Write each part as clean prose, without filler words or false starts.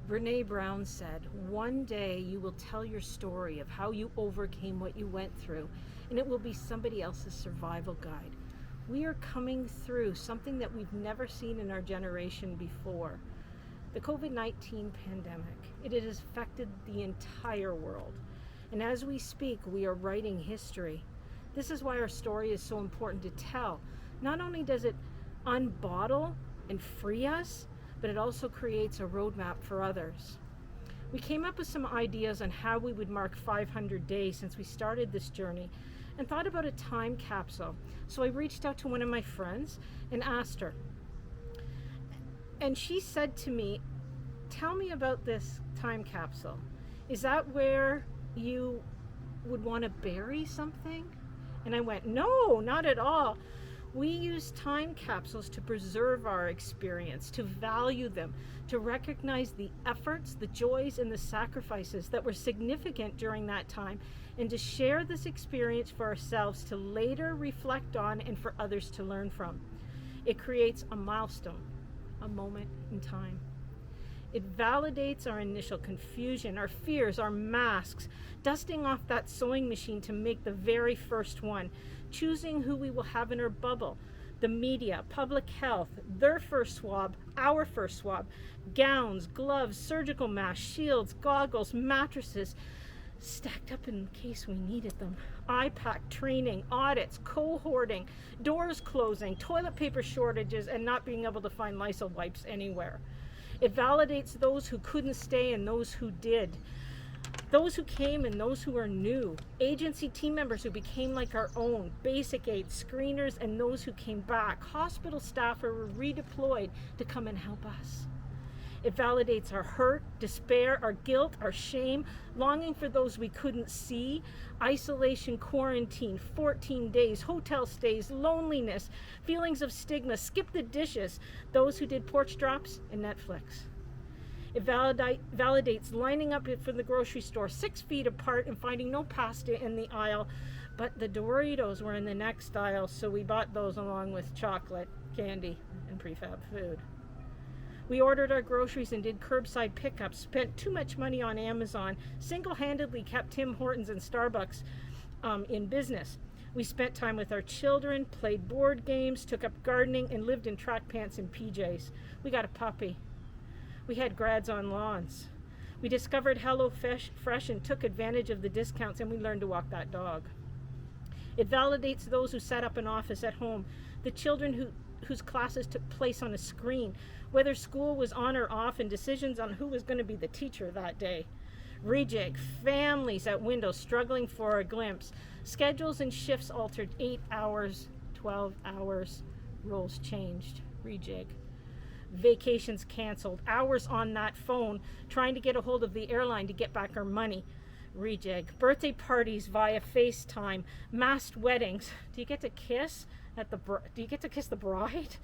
Brene Brown said, "One day you will tell your story of how you overcame what you went through, and it will be somebody else's survival guide." We are coming through something that we've never seen in our generation before. The COVID-19 pandemic, it has affected the entire world. And as we speak, we are writing history. This is why our story is so important to tell. Not only does it unbottle and free us, but it also creates a roadmap for others. We came up with some ideas on how we would mark 500 days since we started this journey and thought about a time capsule. So I reached out to one of my friends and asked her. And she said to me, "Tell me about this time capsule. Is that where you would want to bury something?" And I went, "No, not at all. We use time capsules to preserve our experience, to value them, to recognize the efforts, the joys, and the sacrifices that were significant during that time, and to share this experience for ourselves to later reflect on and for others to learn from. It creates a milestone, a moment in time. It validates our initial confusion, our fears, our masks, dusting off that sewing machine to make the very first one, choosing who we will have in our bubble, the media, public health, their first swab, our first swab, gowns, gloves, surgical masks, shields, goggles, mattresses, stacked up in case we needed them, IPAC training, audits, cohorting, doors closing, toilet paper shortages, and not being able to find Lysol wipes anywhere. It validates those who couldn't stay and those who did. Those who came and those who are new. Agency team members who became like our own. Basic aid, screeners, and those who came back. Hospital staff who were redeployed to come and help us. It validates our hurt, despair, our guilt, our shame, longing for those we couldn't see, isolation, quarantine, 14 days, hotel stays, loneliness, feelings of stigma, skip the dishes, those who did porch drops, and Netflix. It validates lining up for the grocery store 6 feet apart and finding no pasta in the aisle, but the Doritos were in the next aisle, so we bought those along with chocolate, candy, and prefab food. We ordered our groceries and did curbside pickups, spent too much money on Amazon, single-handedly kept Tim Hortons and Starbucks in business. We spent time with our children, played board games, took up gardening, and lived in track pants and PJs. We got a puppy. We had grads on lawns. We discovered Hello Fresh and took advantage of the discounts, and we learned to walk that dog. It validates those who set up an office at home, the children whose classes took place on a screen, whether school was on or off, and decisions on who was going to be the teacher that day. Rejig, families at windows struggling for a glimpse, schedules and shifts altered, 8 hours, 12 hours, roles changed. Rejig. Vacations canceled, hours on that phone trying to get a hold of the airline to get back our money. Rejig. Birthday parties via FaceTime, masked weddings. Do you get to kiss the bride?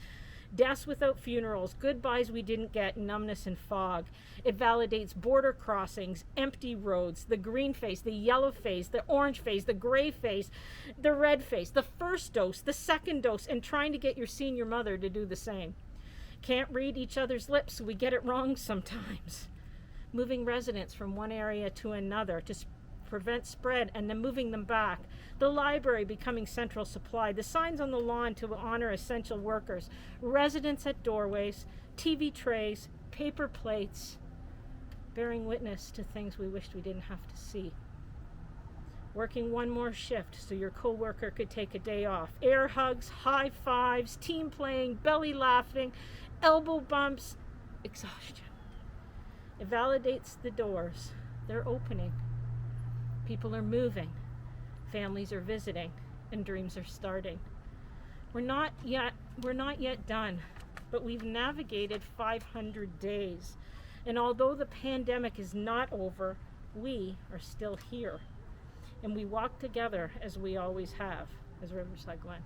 Deaths without funerals, goodbyes we didn't get, numbness and fog. It validates border crossings, empty roads, the green phase, the yellow phase, the orange phase, the gray phase, the red phase, the first dose, the second dose, and trying to get your senior mother to do the same. Can't read each other's lips, so we get it wrong sometimes. Moving residents from one area to another to prevent spread and then moving them back. The library becoming central supply. The signs on the lawn to honor essential workers. Residents at doorways. TV trays. Paper plates. Bearing witness to things we wished we didn't have to see. Working one more shift so your coworker could take a day off. Air hugs, high fives, team playing, belly laughing, elbow bumps, exhaustion. It validates the doors. They're opening. People are moving. Families are visiting. And dreams are starting. We're not yet done, but we've navigated 500 days. And although the pandemic is not over, we are still here. And we walk together as we always have as Riverside Glen.